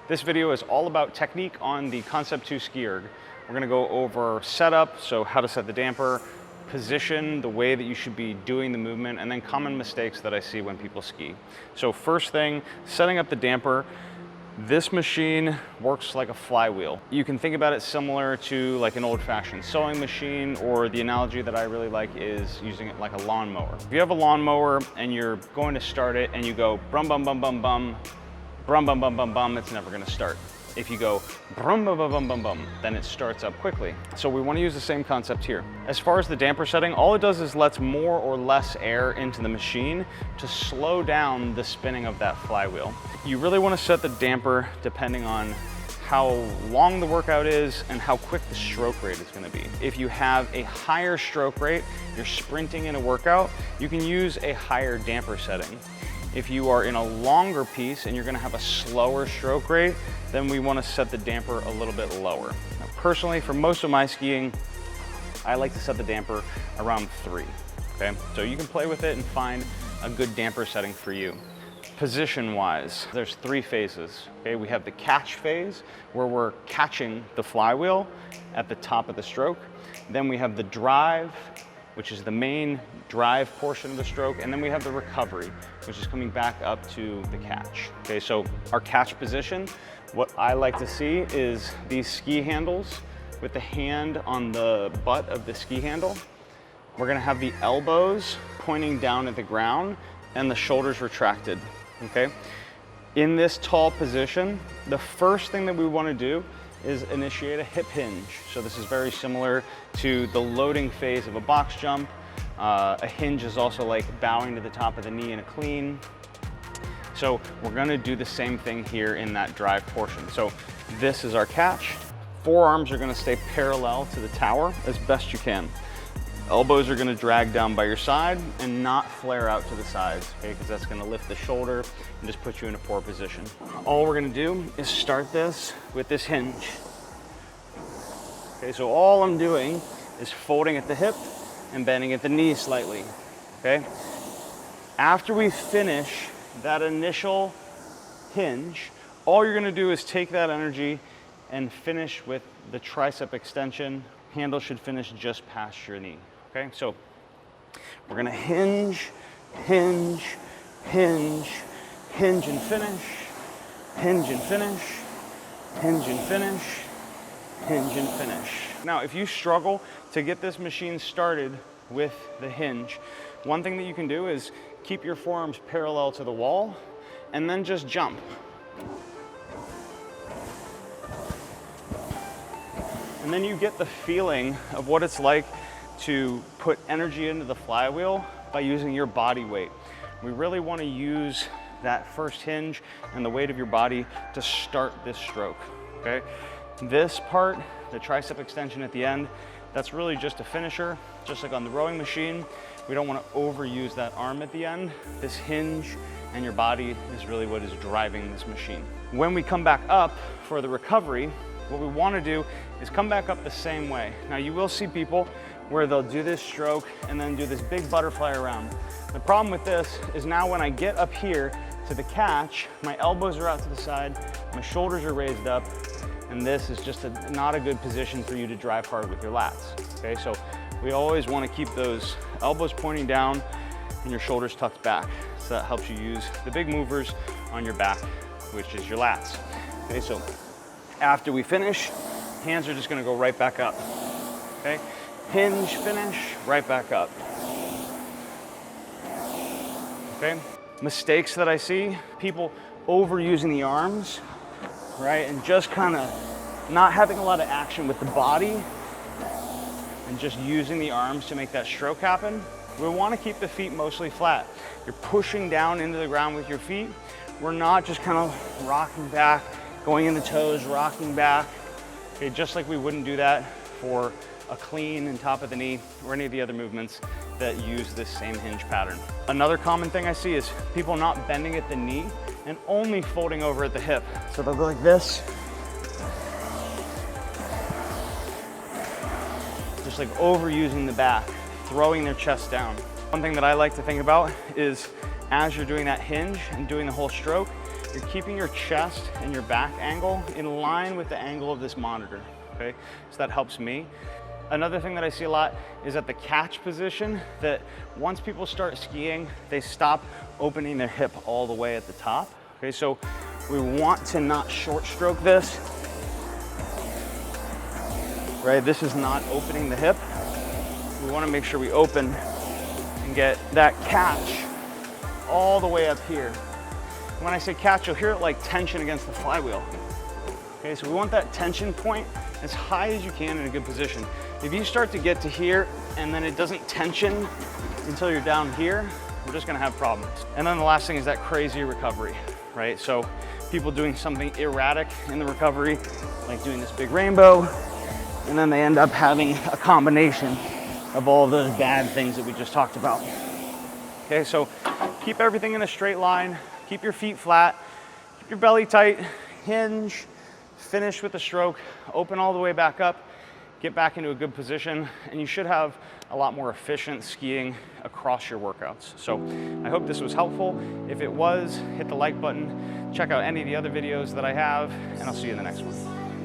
This video is all about technique on the Concept2 SkiErg. We're gonna go over setup, so how to set the damper, position, the way that you should be doing the movement, and then common mistakes that I see when people ski. So first thing, setting up the damper. This machine works like a flywheel. You can think about it similar to like an old-fashioned sewing machine, or the analogy that I really like is using it like a lawnmower. If you have a lawnmower and you're going to start it and you go brum bum bum bum bum, brum bum bum bum bum, it's never gonna start. If you go brum bum bum bum bum bum, then it starts up quickly. So we want to use the same concept here. As far as the damper setting, all it does is lets more or less air into the machine to slow down the spinning of that flywheel. You really want to set the damper depending on how long the workout is and how quick the stroke rate is going to be. If you have a higher stroke rate, you're sprinting in a workout, you can use a higher damper setting. If you are in a longer piece and you're gonna have a slower stroke rate, then we wanna set the damper a little bit lower. Now, personally, for most of my skiing, I like to set the damper around 3, okay? So you can play with it and find a good damper setting for you. Position-wise, there's 3 phases, okay? We have the catch phase, where we're catching the flywheel at the top of the stroke. Then we have the drive, which is the main drive portion of the stroke, and then we have the recovery, which is coming back up to the catch. Okay, so our catch position, what I like to see is these ski handles with the hand on the butt of the ski handle. We're gonna have the elbows pointing down at the ground and the shoulders retracted, okay? In this tall position, the first thing that we wanna do is initiate a hip hinge. So this is very similar to the loading phase of a box jump. A hinge is also like bowing to the top of the knee in a clean. So we're gonna do the same thing here in that drive portion. So this is our catch. Forearms are gonna stay parallel to the tower as best you can. Elbows are gonna drag down by your side and not flare out to the sides, okay? Because that's gonna lift the shoulder and just put you in a poor position. All we're gonna do is start this with this hinge. Okay, so all I'm doing is folding at the hip and bending at the knee slightly, okay? After we finish that initial hinge, all you're gonna do is take that energy and finish with the tricep extension. Handle should finish just past your knee. Okay, so we're gonna hinge, hinge, hinge, hinge and finish, hinge and finish, hinge and finish, hinge and finish. Now, if you struggle to get this machine started with the hinge, one thing that you can do is keep your forearms parallel to the wall and then just jump. And then you get the feeling of what it's like to put energy into the flywheel by using your body weight. We really want to use that first hinge and the weight of your body to start this stroke, okay? This part, the tricep extension at the end, that's really just a finisher, just like on the rowing machine. We don't want to overuse that arm at the end. This hinge and your body is really what is driving this machine. When we come back up for the recovery, what we want to do is come back up the same way. Now you will see people where they'll do this stroke and then do this big butterfly around. The problem with this is now when I get up here to the catch, my elbows are out to the side, my shoulders are raised up, and this is just not a good position for you to drive hard with your lats. Okay, so we always want to keep those elbows pointing down and your shoulders tucked back. So that helps you use the big movers on your back, which is your lats. Okay, so after we finish, hands are just gonna go right back up, okay? Hinge, finish, right back up, okay? Mistakes that I see, people overusing the arms, right? And just kind of not having a lot of action with the body and just using the arms to make that stroke happen. We wanna keep the feet mostly flat. You're pushing down into the ground with your feet. We're not just kind of rocking back, going in the toes, rocking back, okay, just like we wouldn't do that for a clean and top of the knee or any of the other movements that use this same hinge pattern. Another common thing I see is people not bending at the knee and only folding over at the hip. So they'll go like this, just like overusing the back, throwing their chest down. One thing that I like to think about is as you're doing that hinge and doing the whole stroke, you're keeping your chest and your back angle in line with the angle of this monitor, okay? So that helps me. Another thing that I see a lot is at the catch position, that once people start skiing, they stop opening their hip all the way at the top. Okay, so we want to not short stroke this, right? This is not opening the hip. We want to make sure we open and get that catch all the way up here. When I say catch, you'll hear it like tension against the flywheel. Okay, so we want that tension point as high as you can in a good position. If you start to get to here and then it doesn't tension until you're down here, we're just gonna have problems. And then the last thing is that crazy recovery, right? So people doing something erratic in the recovery, like doing this big rainbow, and then they end up having a combination of all those bad things that we just talked about. Okay, so keep everything in a straight line, keep your feet flat, keep your belly tight, hinge, finish with the stroke, open all the way back up, get back into a good position, and you should have a lot more efficient skiing across your workouts. So I hope this was helpful. If it was, hit the like button, check out any of the other videos that I have, and I'll see you in the next one.